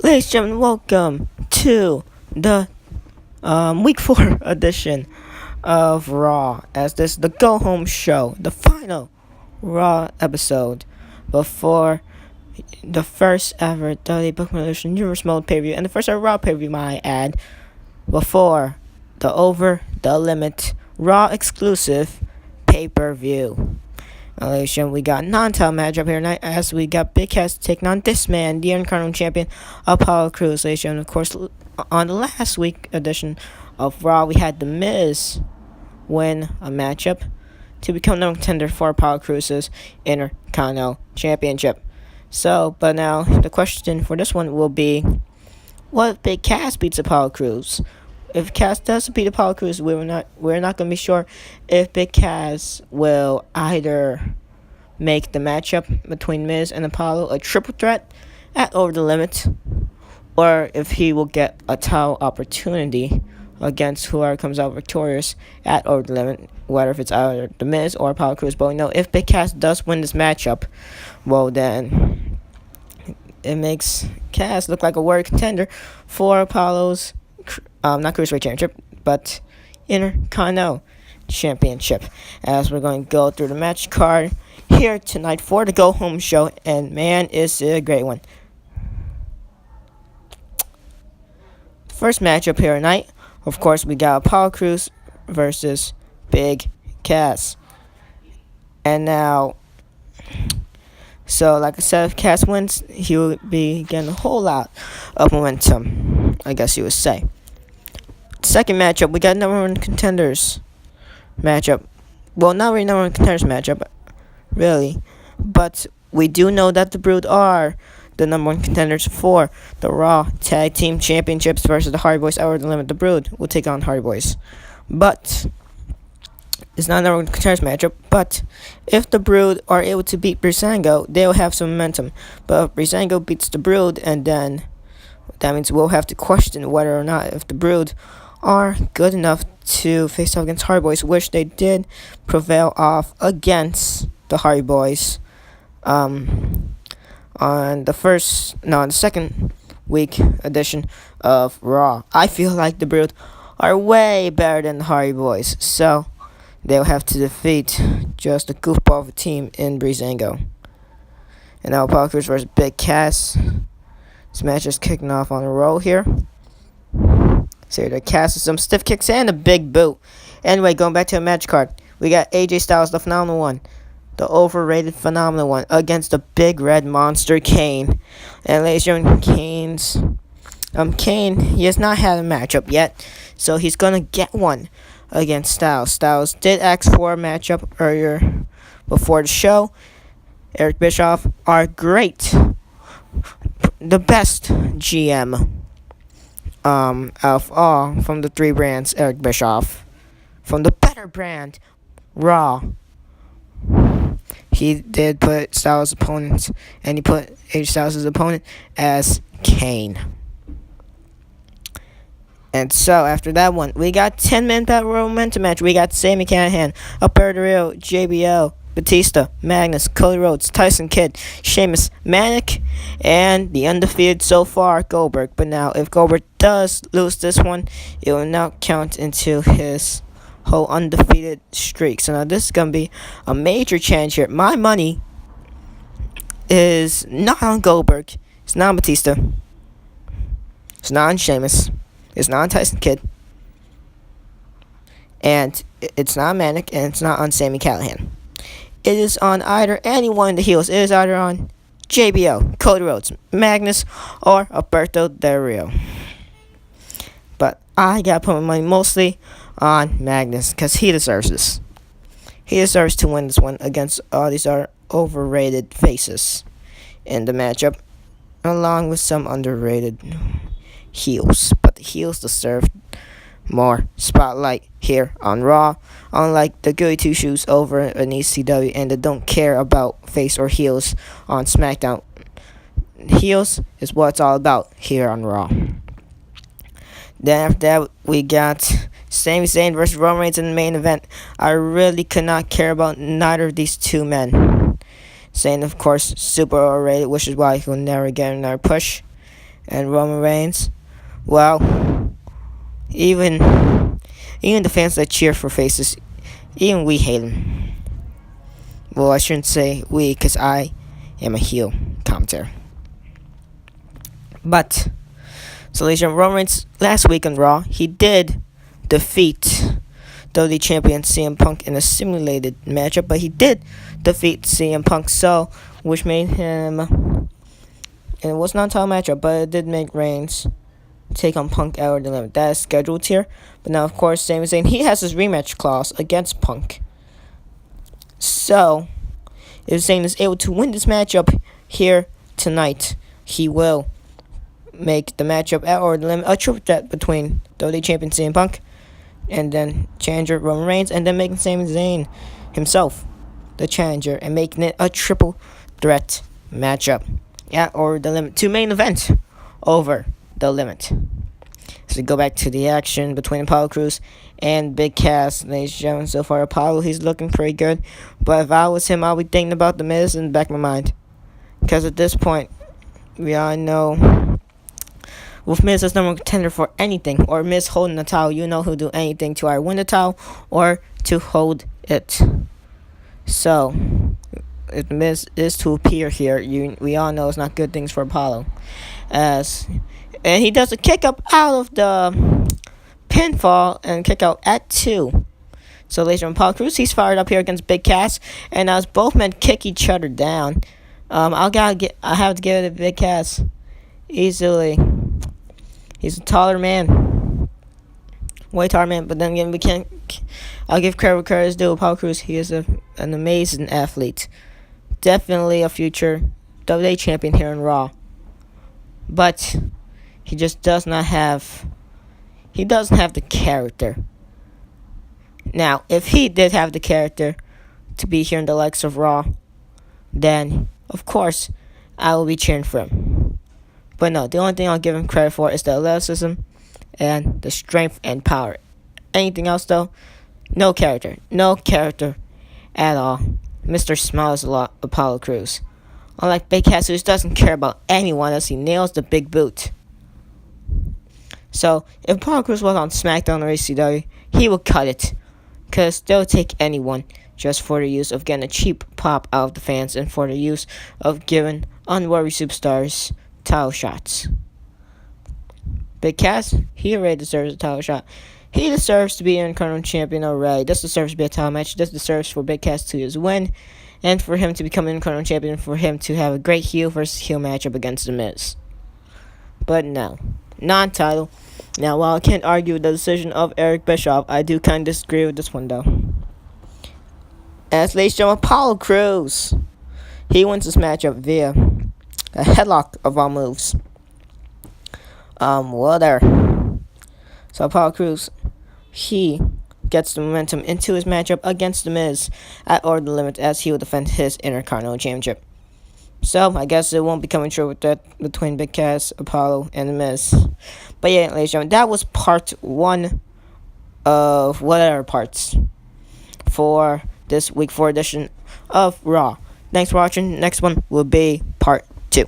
Ladies and gentlemen, welcome to the week 4 edition of Raw, as this is the go home show, the final Raw episode before the first ever WWE Book Revolution Universe Mode pay per view and the first ever Raw pay per view, might I add, before the Over the Limit Raw exclusive pay per view. We got non-title matchup here tonight, as we got Big Cass taking on this man, the Intercontinental Champion, Apollo Crews. And of course, on the last week edition of Raw, we had The Miz win a matchup to become number contender for Apollo Crews' Intercontinental Championship. But now the question for this one will be, what if Big Cass beats Apollo Crews? If Cass does beat Apollo Crews, we're not going to be sure if Big Cass will either make the matchup between Miz and Apollo a triple threat at Over the Limit, or if he will get a title opportunity against whoever comes out victorious at Over the Limit, whether if it's either The Miz or Apollo Crews. But we know if Big Cass does win this matchup, well then it makes Cass look like a worthy contender for Apollo's not Cruiserweight Championship, but Intercontinental Championship. As we're going to go through the match card here tonight for the Go Home show, and man, is it a great one. First matchup here tonight, of course, we got Apollo Crews versus Big Cass. And now, so like I said, if Cass wins, he will be getting a whole lot of momentum, I guess you would say. Second matchup, we got number one contenders matchup. Well, not really number one contenders matchup, really. But we do know that the Brood are the number one contenders for the Raw Tag Team Championships versus the Hardy Boys. Over the Limit, the Brood will take on Hardy Boys. But it's not a number one contenders matchup. But if the Brood are able to beat breezango, they'll have some momentum. But if breezango beats the Brood, and then that means we'll have to question whether or not if the Brood are good enough to face off against Hardy Boys, which they did prevail off against the Hardy Boys on the second week edition of Raw. I feel like the Brood are way better than the Hardy Boys, so they'll have to defeat just a goofball of a team in breezango. And now Apollo Crews versus Big Cass. This match is kicking off on a roll here. So the Cass with some stiff kicks and a big boot. Anyway, going back to the match card, we got AJ Styles, the Phenomenal One, the overrated Phenomenal One, against the big red monster Kane. And ladies and gentlemen, Kane, he has not had a matchup yet, so he's gonna get one against Styles. Styles did ask for a matchup earlier before the show. Eric Bischoff, our great, the best GM of all from the three brands, Eric Bischoff, from the better brand, Raw. He did put Styles' opponent, and he put AJ Styles' opponent as Kane. And so, after that one, we got 10-man Battle Royal Momentum match. We got Sami Callihan, Alberto Rio, JBL, Batista, Magnus, Cody Rhodes, Tyson Kidd, Sheamus, Manic, and the undefeated so far, Goldberg. But now, if Goldberg does lose this one, it will now count into his whole undefeated streak. So now this is going to be a major change here. My money is not on Goldberg. It's not on Batista. It's not on Sheamus. It's not on Tyson Kidd. And it's not on Manic, and it's not on Sami Callihan. It is on either any one of the heels. It is either on JBL, Cody Rhodes, Magnus, or Alberto Del Rio. But I gotta put my money mostly on Magnus, because he deserves this. He deserves to win this one against all these overrated faces in the matchup, along with some underrated heels. But the heels deserve more spotlight here on Raw, unlike the goody two shoes over in ECW, and they don't care about face or heels on SmackDown. Heels is what it's all about here on Raw. Then after that, we got Sami Zayn versus Roman Reigns in the main event. I really could not care about neither of these two men. Zayn, of course, super overrated, which is why he will never get another push. and Roman Reigns. Well, even even the fans that cheer for faces, even we hate him. Well, I shouldn't say we, because I am a heel commentator. But, so ladies and gentlemen, Roman Reigns last week on Raw, he did defeat WWE Champion CM Punk in a simulated matchup, but he did defeat CM Punk, so, which made him, and it was not a title matchup, but it did make Reigns take on Punk out of the limit. That is scheduled here, but now, of course, Sami Zayn, he has his rematch clause against Punk. So, if Zayn is able to win this matchup here tonight, he will make the matchup at or the limit a triple threat between WWE Champion CM Punk and then challenger Roman Reigns, and then making Sami Zayn himself the challenger and making it a triple threat matchup at or the limit to main event over the limit. So we go back to the action between Apollo Crews and Big Cass. Ladies and gentlemen, so far Apollo, he's looking pretty good. But if I was him, I'll be thinking about The Miz in the back of my mind. Because at this point, we all know with Miz as number one contender for anything, or Miz holding the title, you know he'll do anything to either win the title or to hold it. So, if Miz is to appear here, we all know it's not good things for Apollo. And he does a kick up out of the pinfall and kick out at 2. So ladies and gentlemen, Apollo Crews, he's fired up here against Big Cass, and as both men kick each other down, I have to give it to Big Cass easily. He's a taller man, way taller man. But then again, I'll give credit where credit is due. Apollo Crews, he is an amazing athlete, definitely a future WWE champion here in Raw. But he just doesn't have the character. Now, if he did have the character to be here in the likes of Raw, then, of course, I will be cheering for him. But no, the only thing I'll give him credit for is the athleticism and the strength and power. Anything else, though, no character. No character at all. Mr. Smiles a lot, Apollo Crews. Unlike Big Cass, who just doesn't care about anyone as he nails the big boot. So, if Apollo Crews was on SmackDown or ECW, he would cut it. Because they'll take anyone just for the use of getting a cheap pop out of the fans and for the use of giving unworthy superstars title shots. Big Cass, he already deserves a title shot. He deserves to be Intercontinental champion already. This deserves to be a title match. This deserves for Big Cass to his win. And for him to become Intercontinental champion. For him to have a great heel versus heel matchup against The Miz. But no. Non-title. Now, while I can't argue with the decision of Eric Bischoff, I do kind of disagree with this one, though. As ladies and gentlemen, Apollo Crews, he wins this matchup via a headlock of all moves. There. So Apollo Crews, he gets the momentum into his matchup against The Miz at or the limit as he will defend his Intercontinental Championship. So, I guess it won't be coming true with that between Big Cass, Apollo, and The Miz. But yeah, ladies and gentlemen, that was part 1 of whatever parts for this week 4 edition of Raw. Thanks for watching. Next one will be part 2.